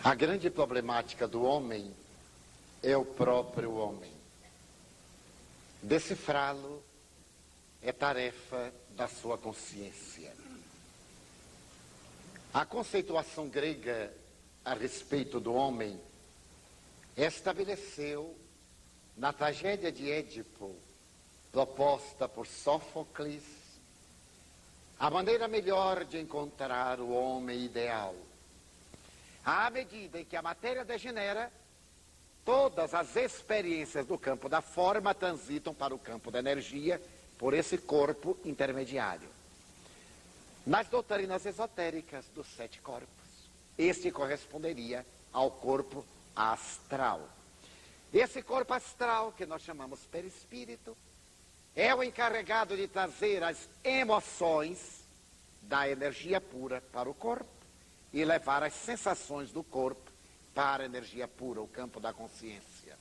A grande problemática do homem é o próprio homem. Decifrá-lo é tarefa da sua consciência. A conceituação grega a respeito do homem estabeleceu na tragédia de Édipo, proposta por Sófocles, a maneira melhor de encontrar o homem ideal. À medida em que a matéria degenera, todas as experiências do campo da forma transitam para o campo da energia por esse corpo intermediário. Nas doutrinas esotéricas dos 7 corpos, este corresponderia ao corpo astral. Esse corpo astral, que nós chamamos perispírito, é o encarregado de trazer as emoções da energia pura para o corpo e levar as sensações do corpo para a energia pura, o campo da consciência.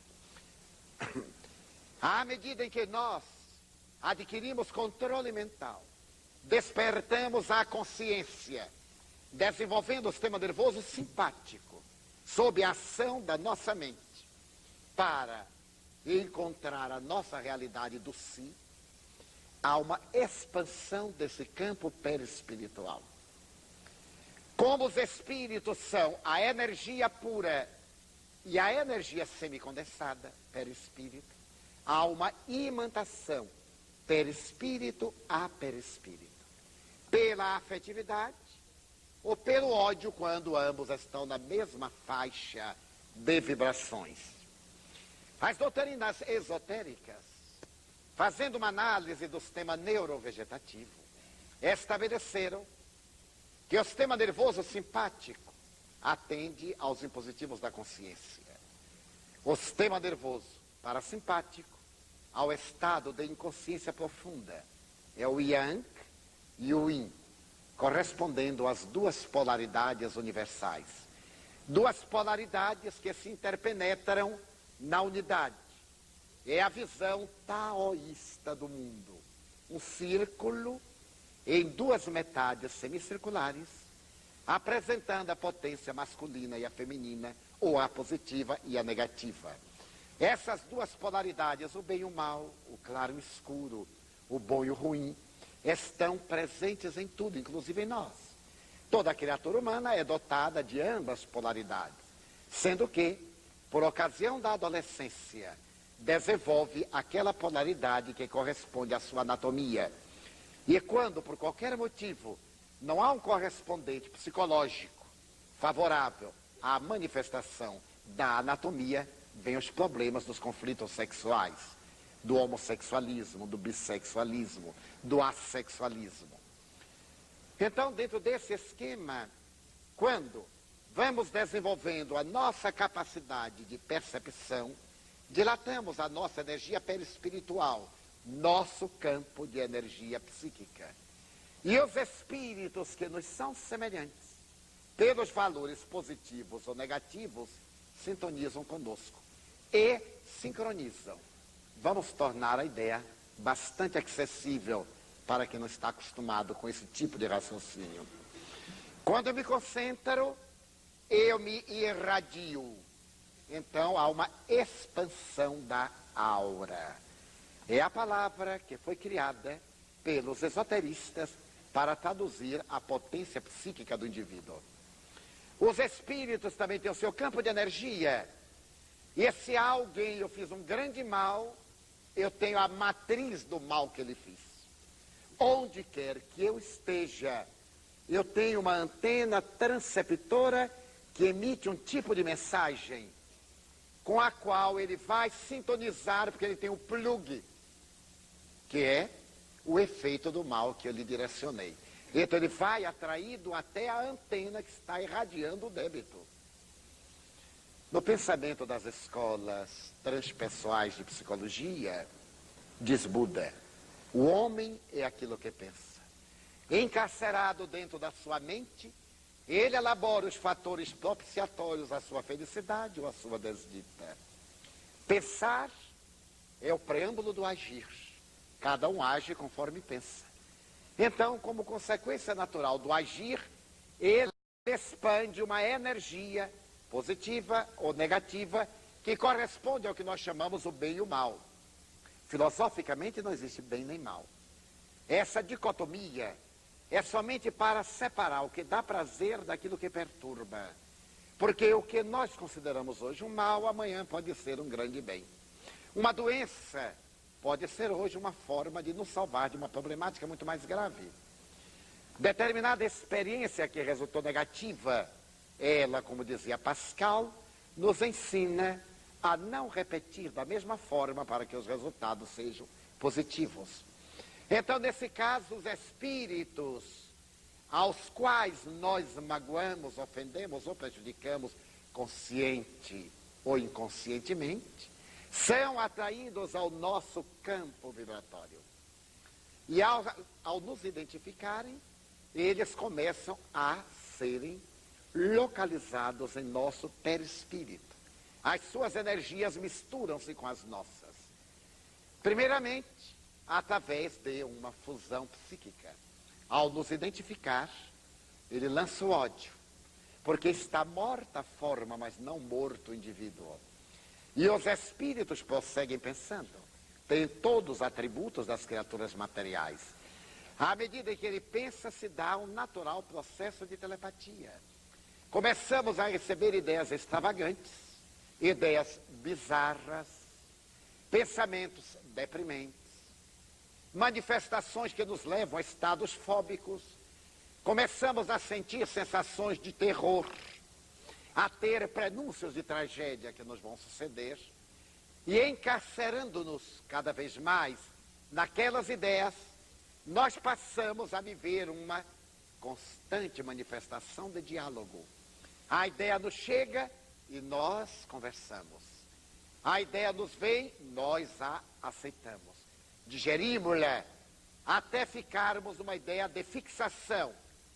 À medida em que nós adquirimos controle mental, despertamos a consciência, desenvolvendo o sistema nervoso simpático, sob a ação da nossa mente, para encontrar a nossa realidade do si, há uma expansão desse campo perispiritual. Como os espíritos são a energia pura e a energia semicondensada, perispírito, há uma imantação perispírito a perispírito, pela afetividade ou pelo ódio, quando ambos estão na mesma faixa de vibrações. As doutrinas esotéricas, fazendo uma análise do sistema neurovegetativo, estabeleceram que o sistema nervoso simpático atende aos impositivos da consciência. O sistema nervoso parasimpático ao estado de inconsciência profunda. É o Yang e o Yin, correspondendo às duas polaridades universais. Duas polaridades que se interpenetram na unidade. É a visão taoísta do mundo. Um círculo em duas metades semicirculares, apresentando a potência masculina e a feminina, ou a positiva e a negativa. Essas duas polaridades, o bem e o mal, o claro e o escuro, o bom e o ruim, estão presentes em tudo, inclusive em nós. Toda criatura humana é dotada de ambas polaridades, sendo que, por ocasião da adolescência, desenvolve aquela polaridade que corresponde à sua anatomia. E quando, por qualquer motivo, não há um correspondente psicológico favorável à manifestação da anatomia, vêm os problemas dos conflitos sexuais, do homossexualismo, do bissexualismo, do assexualismo. Então, dentro desse esquema, quando vamos desenvolvendo a nossa capacidade de percepção, dilatamos a nossa energia perispiritual, nosso campo de energia psíquica. E os espíritos que nos são semelhantes, pelos valores positivos ou negativos, sintonizam conosco e sincronizam. Vamos tornar a ideia bastante acessível para quem não está acostumado com esse tipo de raciocínio. Quando eu me concentro, eu me irradio. Então há uma expansão da aura. É a palavra que foi criada pelos esoteristas para traduzir a potência psíquica do indivíduo. Os espíritos também têm o seu campo de energia. E se alguém eu fiz um grande mal, eu tenho a matriz do mal que ele fez. Onde quer que eu esteja, eu tenho uma antena transceptora que emite um tipo de mensagem com a qual ele vai sintonizar, porque ele tem um plug, que é o efeito do mal que eu lhe direcionei. Então ele vai atraído até a antena que está irradiando o débito. No pensamento das escolas transpessoais de psicologia, diz Buda, o homem é aquilo que pensa. Encarcerado dentro da sua mente, ele elabora os fatores propiciatórios à sua felicidade ou à sua desdita. Pensar é o preâmbulo do agir. Cada um age conforme pensa. Então, como consequência natural do agir, ele expande uma energia positiva ou negativa, que corresponde ao que nós chamamos o bem e o mal. Filosoficamente não existe bem nem mal. Essa dicotomia é somente para separar o que dá prazer daquilo que perturba. Porque o que nós consideramos hoje um mal, amanhã pode ser um grande bem. Uma doença pode ser hoje uma forma de nos salvar de uma problemática muito mais grave. Determinada experiência que resultou negativa, ela, como dizia Pascal, nos ensina a não repetir da mesma forma para que os resultados sejam positivos. Então, nesse caso, os espíritos aos quais nós magoamos, ofendemos ou prejudicamos, consciente ou inconscientemente, são atraídos ao nosso campo vibratório. E ao nos identificarem, eles começam a serem localizados em nosso perispírito. As suas energias misturam-se com as nossas. Primeiramente, através de uma fusão psíquica. Ao nos identificar, ele lança o ódio, porque está morta a forma, mas não morto o indivíduo. E os espíritos prosseguem pensando, têm todos os atributos das criaturas materiais. À medida que ele pensa, se dá um natural processo de telepatia. Começamos a receber ideias extravagantes, ideias bizarras, pensamentos deprimentes, manifestações que nos levam a estados fóbicos. Começamos a sentir sensações de terror, a ter prenúncios de tragédia que nos vão suceder, e encarcerando-nos cada vez mais naquelas ideias, nós passamos a viver uma constante manifestação de diálogo. A ideia nos chega e nós conversamos. A ideia nos vem, nós a aceitamos. Digerimos-la até ficarmos numa ideia de fixação,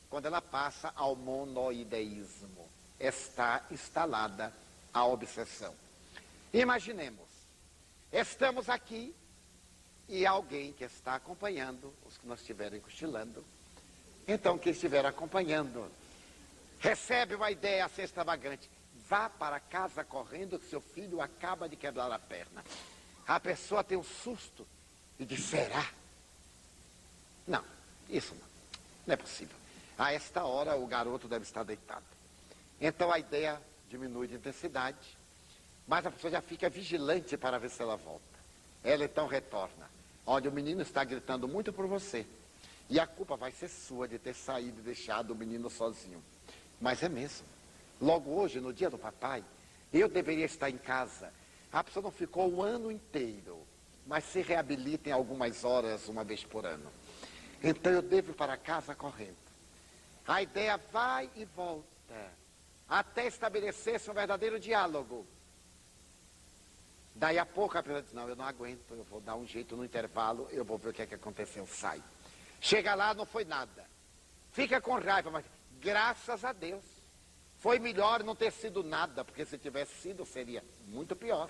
quando ela passa ao monoideísmo. Está instalada a obsessão. Imaginemos, estamos aqui e alguém que está acompanhando, os que não estiverem cochilando, então quem estiver acompanhando, recebe uma ideia assim extravagante: vá para casa correndo que seu filho acaba de quebrar a perna. A pessoa tem um susto e diz: será? Não, isso não é possível. A esta hora o garoto deve estar deitado. Então a ideia diminui de intensidade, mas a pessoa já fica vigilante para ver se ela volta. Ela então retorna. Olha, o menino está gritando muito por você. E a culpa vai ser sua de ter saído e deixado o menino sozinho. Mas é mesmo. Logo hoje, no dia do papai, eu deveria estar em casa. A pessoa não ficou o ano inteiro, mas se reabilita em algumas horas, uma vez por ano. Então eu devo ir para casa correndo. A ideia vai e volta, até estabelecer-se um verdadeiro diálogo. Daí a pouco a pessoa diz: não, eu não aguento, eu vou dar um jeito no intervalo, eu vou ver o que é que aconteceu, sai. Chega lá, não foi nada. Fica com raiva, mas graças a Deus. Foi melhor não ter sido nada, porque se tivesse sido, seria muito pior.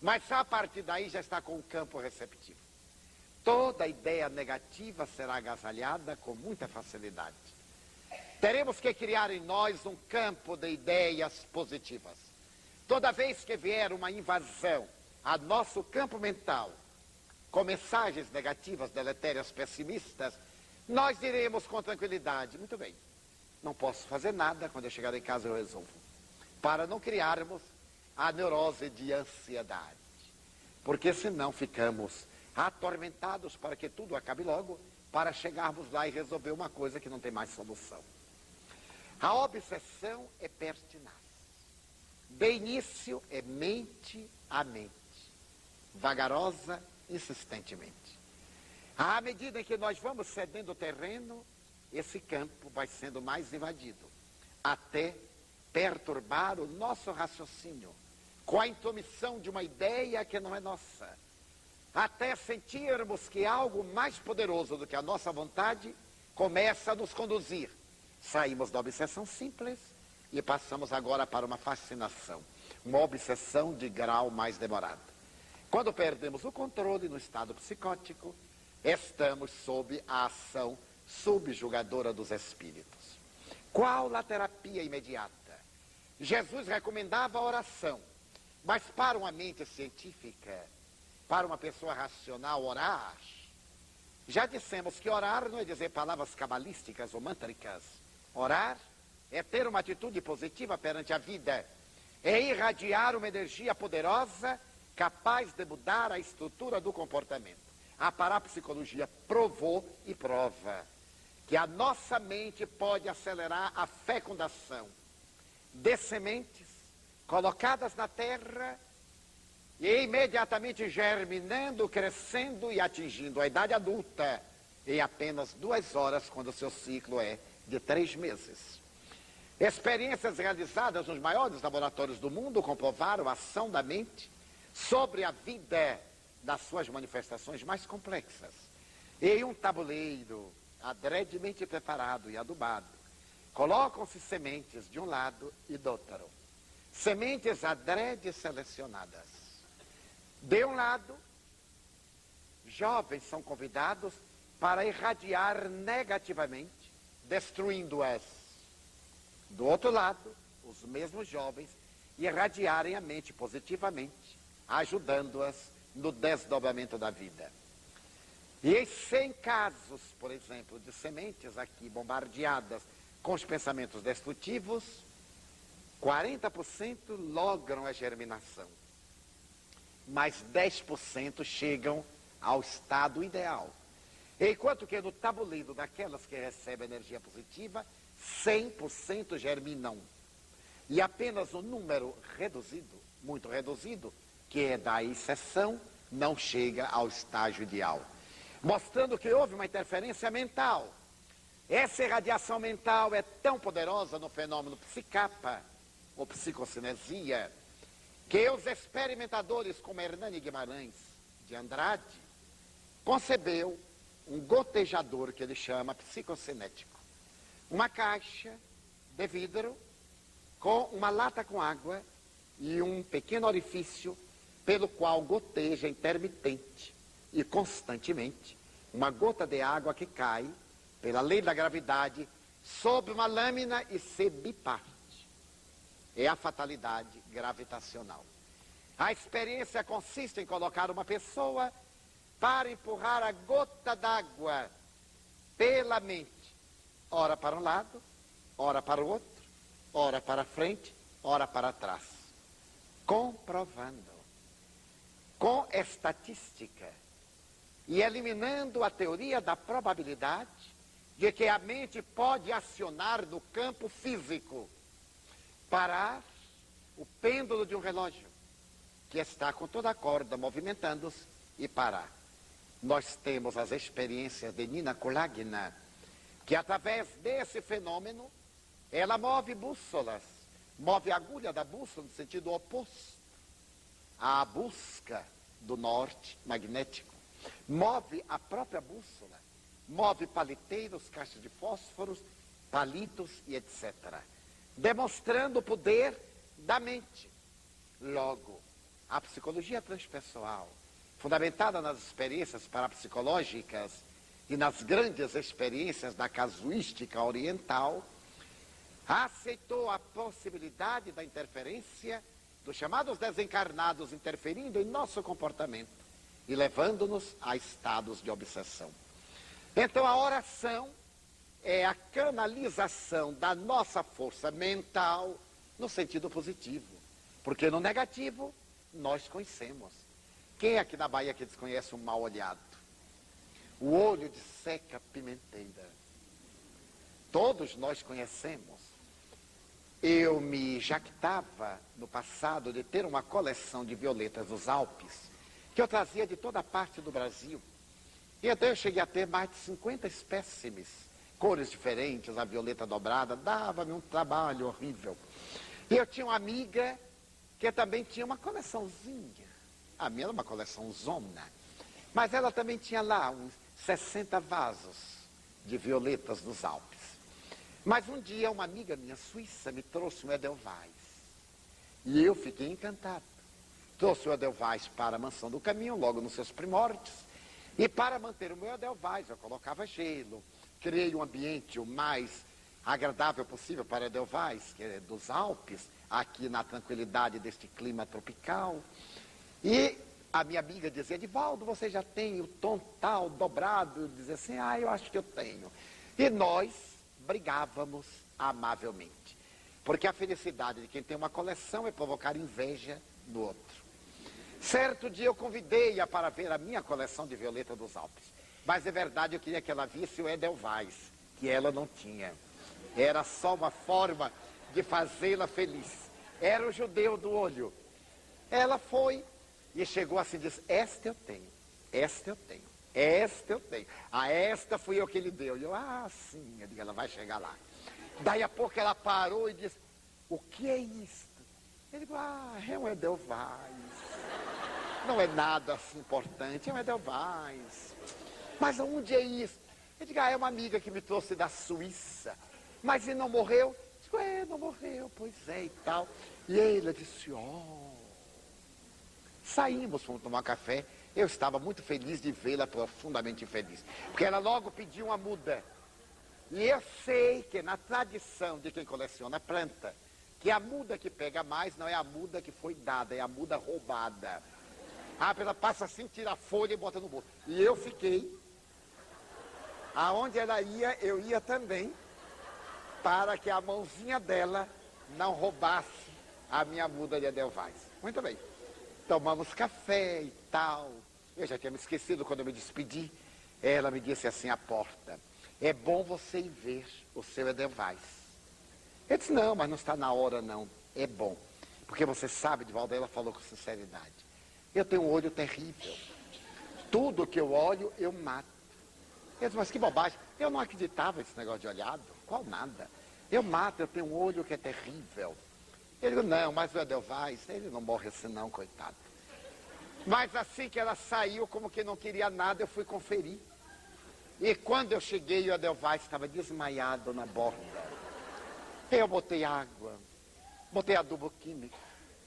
Mas só a partir daí já está com o campo receptivo. Toda ideia negativa será agasalhada com muita facilidade. Teremos que criar em nós um campo de ideias positivas. Toda vez que vier uma invasão a nosso campo mental, com mensagens negativas, deletérias, pessimistas, nós diremos com tranquilidade: muito bem, não posso fazer nada, quando eu chegar em casa eu resolvo. Para não criarmos a neurose de ansiedade. Porque senão ficamos atormentados para que tudo acabe logo, para chegarmos lá e resolver uma coisa que não tem mais solução. A obsessão é pertinaz. De início é mente a mente, vagarosa, insistentemente. À medida em que nós vamos cedendo o terreno, esse campo vai sendo mais invadido, até perturbar o nosso raciocínio, com a intromissão de uma ideia que não é nossa, até sentirmos que algo mais poderoso do que a nossa vontade começa a nos conduzir. Saímos da obsessão simples e passamos agora para uma fascinação, uma obsessão de grau mais demorado. Quando perdemos o controle no estado psicótico, estamos sob a ação subjugadora dos espíritos. Qual a terapia imediata? Jesus recomendava a oração, mas para uma mente científica, para uma pessoa racional, orar, já dissemos que orar não é dizer palavras cabalísticas ou mântricas. Orar é ter uma atitude positiva perante a vida, é irradiar uma energia poderosa capaz de mudar a estrutura do comportamento. A parapsicologia provou e prova que a nossa mente pode acelerar a fecundação de sementes colocadas na terra e imediatamente germinando, crescendo e atingindo a idade adulta em apenas 2 horas, quando o seu ciclo é de 3 meses. Experiências realizadas nos maiores laboratórios do mundo comprovaram a ação da mente sobre a vida das suas manifestações mais complexas. Em um tabuleiro adredemente preparado e adubado, colocam-se sementes de um lado e do outro. Sementes adrede selecionadas. De um lado, jovens são convidados para irradiar negativamente, destruindo-as. Do outro lado, os mesmos jovens irradiarem a mente positivamente, ajudando-as no desdobramento da vida. E em 100 casos, por exemplo, de sementes aqui bombardeadas com os pensamentos destrutivos, 40% logram a germinação, mas 10% chegam ao estado ideal. Enquanto que no tabuleiro daquelas que recebem energia positiva, 100% germinam. E apenas um número reduzido, muito reduzido, que é da exceção, não chega ao estágio ideal. Mostrando que houve uma interferência mental. Essa irradiação mental é tão poderosa no fenômeno psicapa, ou psicocinesia, que os experimentadores como Hernani Guimarães de Andrade concebeu um gotejador que ele chama psicocinético. Uma caixa de vidro com uma lata com água e um pequeno orifício pelo qual goteja intermitente e constantemente uma gota de água que cai pela lei da gravidade sobre uma lâmina e se biparte. É a fatalidade gravitacional. A experiência consiste em colocar uma pessoa para empurrar a gota d'água pela mente, ora para um lado, ora para o outro, ora para frente, ora para trás, comprovando com estatística e eliminando a teoria da probabilidade de que a mente pode acionar no campo físico, parar o pêndulo de um relógio que está com toda a corda movimentando-se e parar. Nós temos as experiências de Nina Kulagina, que através desse fenômeno, ela move bússolas, move a agulha da bússola no sentido oposto à busca do norte magnético, move a própria bússola, move paliteiros, caixas de fósforos, palitos e etc., demonstrando o poder da mente. Logo, a psicologia transpessoal, fundamentada nas experiências parapsicológicas e nas grandes experiências da casuística oriental, aceitou a possibilidade da interferência dos chamados desencarnados interferindo em nosso comportamento e levando-nos a estados de obsessão. Então a oração é a canalização da nossa força mental no sentido positivo, porque no negativo nós conhecemos. Quem aqui na Bahia que desconhece um mal olhado? O olho de seca pimenteira. Todos nós conhecemos. Eu me jactava no passado de ter uma coleção de violetas dos Alpes, que eu trazia de toda parte do Brasil. E até eu cheguei a ter mais de 50 espécimes, cores diferentes, a violeta dobrada, dava-me um trabalho horrível. E eu tinha uma amiga que também tinha uma coleçãozinha. A minha era uma coleção zona. Mas ela também tinha lá uns 60 vasos de violetas dos Alpes. Mas um dia uma amiga minha suíça me trouxe um Edelweiss. E eu fiquei encantado. Trouxe o Edelweiss para a Mansão do Caminho, logo nos seus primórdios. E para manter o meu Edelweiss, eu colocava gelo. Criei um ambiente o mais agradável possível para Edelweiss, que é dos Alpes, aqui na tranquilidade deste clima tropical. E a minha amiga dizia, Edivaldo, você já tem o tom tal, dobrado? Eu dizia assim, eu acho que eu tenho. E nós brigávamos amavelmente. Porque a felicidade de quem tem uma coleção é provocar inveja do outro. Certo dia eu convidei-a para ver a minha coleção de violeta dos Alpes. Mas é verdade, eu queria que ela visse o Edelweiss, que ela não tinha. Era só uma forma de fazê-la feliz. Era o judeu do olho. Ela foi e chegou assim e disse, esta eu tenho, esta eu tenho, esta eu tenho. Esta fui eu que lhe deu. E eu, sim, eu digo, ela vai chegar lá. Daí a pouco ela parou e disse, o que é isto? Eu digo, é um Edelweiss. Não é nada assim importante, é um Edelweiss. Mas onde é isso? Eu digo, é uma amiga que me trouxe da Suíça. Mas ele não morreu? Eu digo, não morreu, pois é e tal. E ele disse, Saímos, fomos tomar café. Eu estava muito feliz de vê-la, profundamente feliz. Porque ela logo pediu uma muda. E eu sei que na tradição de quem coleciona planta, que a muda que pega mais não é a muda que foi dada, é a muda roubada. Ela passa assim, tira a folha e bota no bolso. E eu fiquei. Aonde ela ia, eu ia também, para que a mãozinha dela não roubasse a minha muda de Edelweiss. Muito bem. Tomamos café e tal. Eu já tinha me esquecido quando eu me despedi. Ela me disse assim à porta, é bom você ir ver o seu Edelweiss. Eu disse, não, mas não está na hora não. É bom. Porque você sabe, Edivaldo, ela falou com sinceridade. Eu tenho um olho terrível. Tudo que eu olho, eu mato. Eu disse, mas que bobagem. Eu não acreditava nesse negócio de olhado. Qual nada? Eu mato, eu tenho um olho que é terrível. Ele disse, não, mas o Edelweiss, ele não morre assim não, coitado. Mas assim que ela saiu, como que não queria nada, eu fui conferir. E quando eu cheguei, o Edelweiss estava desmaiado na borda. Eu botei água, botei adubo químico,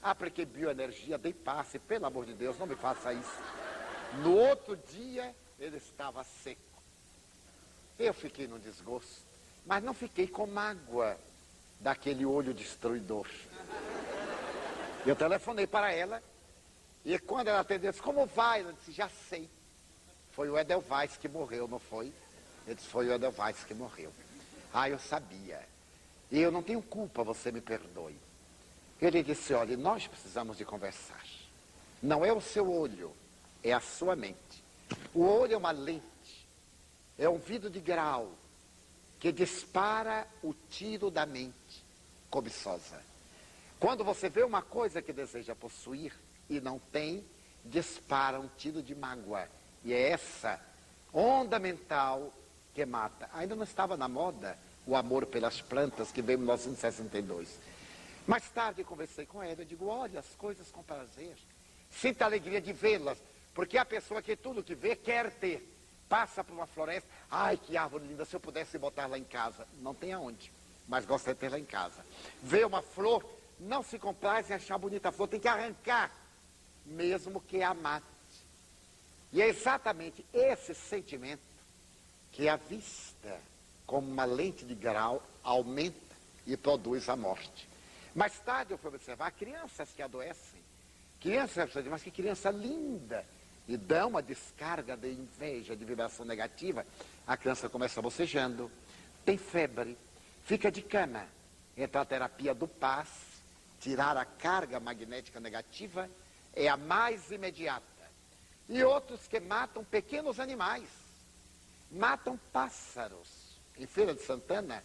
apliquei bioenergia, dei passe, pelo amor de Deus, não me faça isso. No outro dia, ele estava seco. Eu fiquei num desgosto, mas não fiquei com mágoa daquele olho destruidor. Eu telefonei para ela, e quando ela atendeu, disse, como vai? Ela disse, já sei. Foi o Edelweiss que morreu, não foi? Eu disse, foi o Edelweiss que morreu. Eu sabia. E eu não tenho culpa, você me perdoe. Ele disse, olha, nós precisamos de conversar. Não é o seu olho, é a sua mente. O olho é uma lente, é um vidro de grau que dispara o tiro da mente cobiçosa. Quando você vê uma coisa que deseja possuir e não tem, dispara um tiro de mágoa. E é essa onda mental que mata. Ainda não estava na moda o amor pelas plantas que veio em 1962. Mais tarde conversei com ela, eu digo, olha as coisas com prazer. Sinta a alegria de vê-las, porque a pessoa que tudo que vê quer ter. Passa por uma floresta, que árvore linda, se eu pudesse botar lá em casa. Não tem aonde, mas gosta de ter lá em casa. Vê uma flor, não se compraz em achar bonita a flor, tem que arrancar, mesmo que a mate. E é exatamente esse sentimento que a vista, como uma lente de grau, aumenta e produz a morte. Mais tarde eu fui observar crianças que adoecem. Crianças, mas que criança linda. E dão uma descarga de inveja, de vibração negativa. A criança começa bocejando, tem febre, fica de cama. Entra a terapia do paz, tirar a carga magnética negativa, é a mais imediata. E outros que matam pequenos animais, matam pássaros. Em Feira de Santana,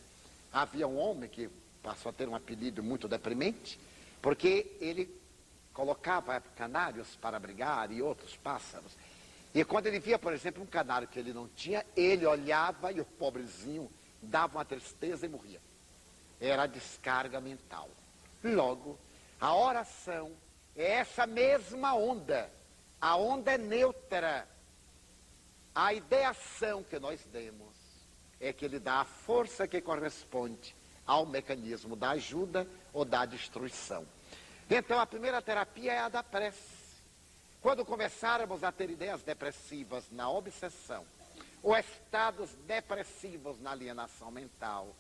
havia um homem que passou a ter um apelido muito deprimente, porque ele colocava canários para brigar e outros pássaros. E quando ele via, por exemplo, um canário que ele não tinha, ele olhava e o pobrezinho dava uma tristeza e morria. Era a descarga mental. Logo, a oração é essa mesma onda. A onda é neutra. A ideação que nós demos é que ele dá a força que corresponde ao mecanismo da ajuda ou da destruição. Então, a primeira terapia é a da prece. Quando começarmos a ter ideias depressivas na obsessão, ou estados depressivos na alienação mental,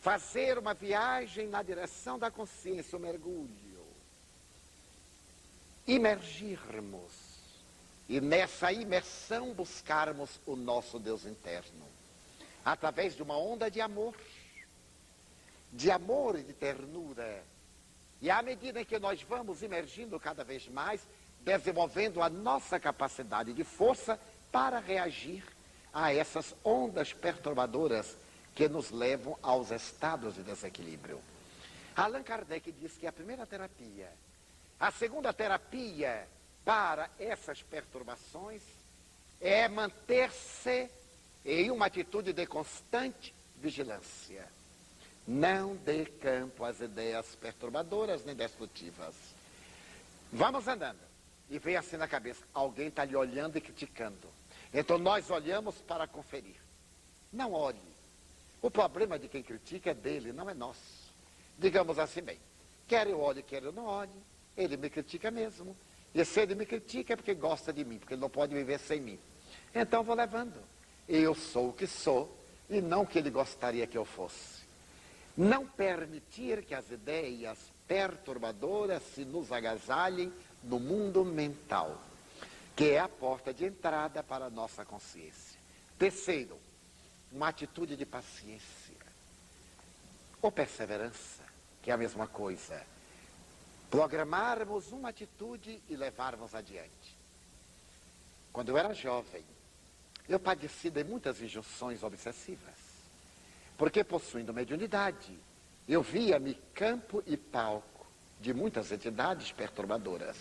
fazer uma viagem na direção da consciência, um mergulho, imergirmos e nessa imersão buscarmos o nosso Deus interno, através de uma onda de amor e de ternura. E à medida que nós vamos imergindo cada vez mais, desenvolvendo a nossa capacidade de força para reagir a essas ondas perturbadoras que nos levam aos estados de desequilíbrio. Allan Kardec diz que a primeira terapia, a segunda terapia para essas perturbações é manter-se em uma atitude de constante vigilância. Não dê campo às ideias perturbadoras nem destrutivas. Vamos andando e vem assim na cabeça, alguém está lhe olhando e criticando. Então nós olhamos para conferir. Não olhe. O problema de quem critica é dele, não é nosso. Digamos assim, bem, quer eu olhe, quer eu não olhe, ele me critica mesmo. E se ele me critica é porque gosta de mim, porque ele não pode viver sem mim. Então vou levando. Eu sou o que sou e não o que ele gostaria que eu fosse. Não permitir que as ideias perturbadoras se nos agasalhem no mundo mental, que é a porta de entrada para a nossa consciência. Terceiro, uma atitude de paciência ou perseverança, que é a mesma coisa. Programarmos uma atitude e levarmos adiante. Quando eu era jovem, eu padeci de muitas injunções obsessivas, porque possuindo mediunidade, eu via-me campo e palco de muitas entidades perturbadoras.